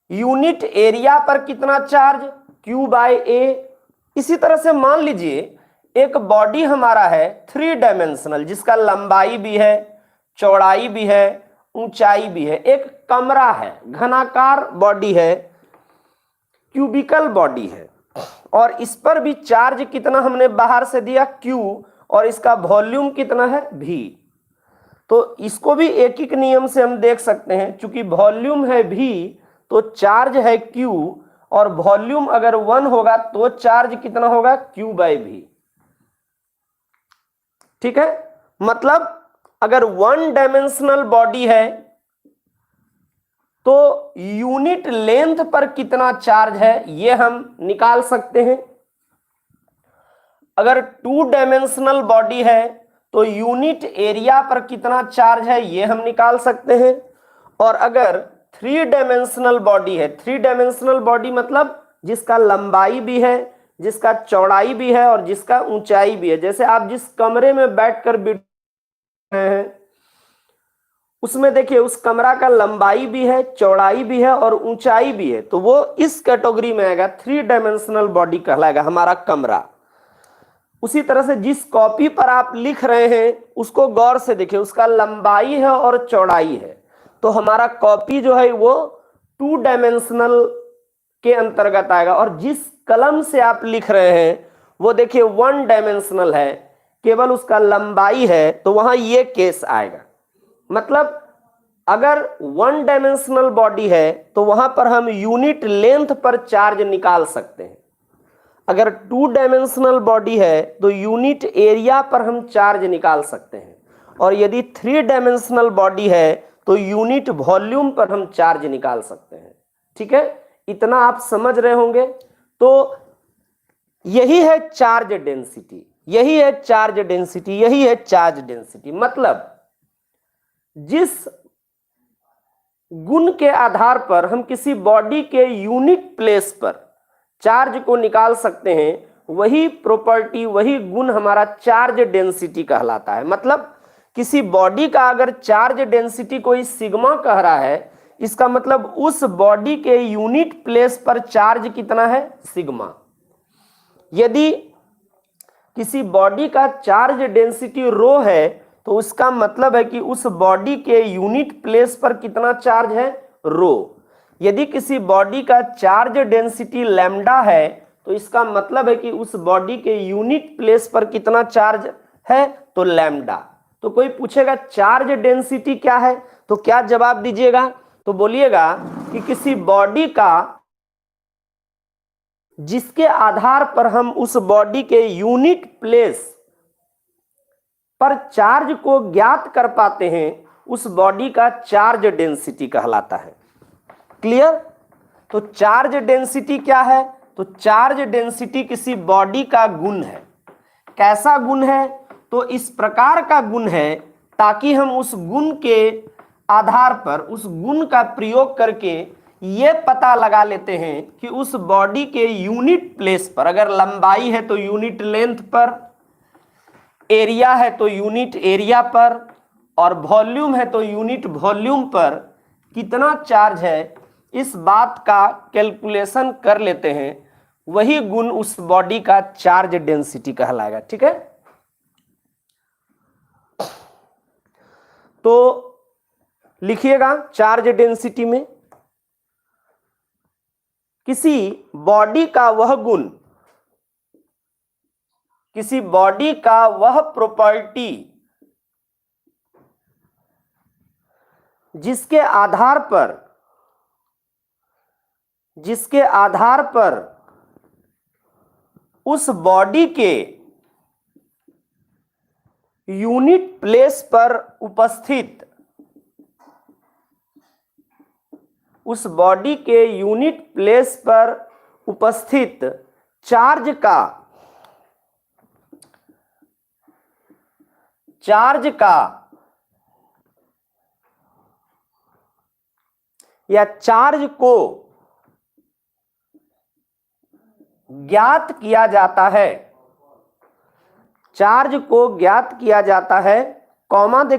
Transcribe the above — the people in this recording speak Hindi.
यूनिट एरिया पर कितना चार्ज, Q बाय ए। इसी तरह से मान लीजिए एक बॉडी हमारा है 3 डायमेंशनल, जिसका लंबाई भी है, चौड़ाई भी है, ऊंचाई भी है। एक कमरा है, घनाकार बॉडी है, क्यूबिकल बॉडी है, और इस पर भी चार्ज कितना हमने बाहर से दिया Q, और इसका वॉल्यूम कितना है V। तो इसको भी एक एक नियम से हम देख सकते हैं, चूंकि वॉल्यूम है V तो चार्ज है Q, और वॉल्यूम अगर 1 होगा तो चार्ज कितना होगा, Q बाय V। ठीक है, मतलब अगर 1 डायमेंशनल बॉडी है तो यूनिट लेंथ पर कितना चार्ज है ये हम निकाल सकते हैं। अगर 2 डायमेंशनल बॉडी है तो यूनिट एरिया पर कितना चार्ज है ये हम निकाल सकते हैं। और अगर 3 डायमेंशनल बॉडी है, 3 डायमेंशनल बॉडी मतलब जिसका लंबाई भी है, जिसका चौड़ाई भी है और जिसका ऊंचाई भी है। जैसे आप जिस कमरे में बैठकर रहे हैं उसमें देखिए उस कमरा का लंबाई भी है, चौड़ाई भी है और ऊंचाई भी है, तो वो इस कैटेगरी में आएगा, 3 डायमेंशनल बॉडी कहलाएगा हमारा कमरा। उसी तरह से जिस कॉपी पर आप लिख रहे हैं उसको गौर से देखिए, उसका लंबाई है और चौड़ाई है, तो हमारा कॉपी जो है वो 2 डायमेंशनल के अंतर्गत आएगा। और जिस कलम से आप लिख रहे हैं वो देखिए 1 डायमेंशनल है, केवल उसका लंबाई है, तो वहां ये केस आएगा। मतलब अगर 1 डायमेंशनल बॉडी है तो वहां पर हम यूनिट लेंथ पर चार्ज निकाल सकते हैं। अगर 2 डायमेंशनल बॉडी है तो यूनिट एरिया पर हम चार्ज निकाल सकते हैं, और यदि 3 डायमेंशनल बॉडी है तो यूनिट वॉल्यूम पर हम चार्ज निकाल सकते हैं। ठीक है, इतना आप समझ रहे होंगे। तो यही है चार्ज डेंसिटी, यही है चार्ज डेंसिटी, यही है चार्ज डेंसिटी। मतलब जिस गुण के आधार पर हम किसी बॉडी के यूनिट प्लेस पर चार्ज को निकाल सकते हैं, वही प्रॉपर्टी, वही गुण हमारा चार्ज डेंसिटी कहलाता है। मतलब किसी बॉडी का अगर चार्ज डेंसिटी कोई सिग्मा कह रहा है, इसका मतलब उस बॉडी के यूनिट प्लेस पर चार्ज कितना है, सिग्मा। यदि किसी बॉडी का चार्ज डेंसिटी रो है तो उसका मतलब है कि उस बॉडी के यूनिट प्लेस पर कितना चार्ज है, रो। यदि किसी बॉडी का चार्ज डेंसिटी लैम्डा है तो इसका मतलब है कि उस बॉडी के यूनिट प्लेस पर कितना चार्ज है, तो लैम्डा। तो कोई पूछेगा चार्ज डेंसिटी क्या है, तो क्या जवाब दीजिएगा, तो बोलिएगा कि किसी बॉडी का जिसके आधार पर हम उस बॉडी के यूनिट प्लेस पर चार्ज को ज्ञात कर पाते हैं, उस बॉडी का चार्ज डेंसिटी कहलाता है। क्लियर। तो चार्ज डेंसिटी क्या है, तो चार्ज डेंसिटी किसी बॉडी का गुण है। कैसा गुण है, तो इस प्रकार का गुण है ताकि हम उस गुण के आधार पर, उस गुण का प्रयोग करके ये पता लगा लेते हैं कि उस बॉडी के यूनिट प्लेस पर, अगर लंबाई है तो यूनिट लेंथ पर, एरिया है तो यूनिट एरिया पर, और वॉल्यूम है तो यूनिट वॉल्यूम पर कितना चार्ज है, इस बात का कैलकुलेशन कर लेते हैं। वही गुण उस बॉडी का चार्ज डेंसिटी कहलाएगा। ठीक है, तो लिखिएगा चार्ज डेंसिटी में किसी बॉडी का वह गुण, किसी बॉडी का वह प्रॉपर्टी जिसके आधार पर उस बॉडी के यूनिट प्लेस पर उपस्थित, उस बॉडी के यूनिट प्लेस पर उपस्थित चार्ज या चार्ज को ज्ञात किया जाता है, चार्ज को ज्ञात किया जाता है, कॉमा देकर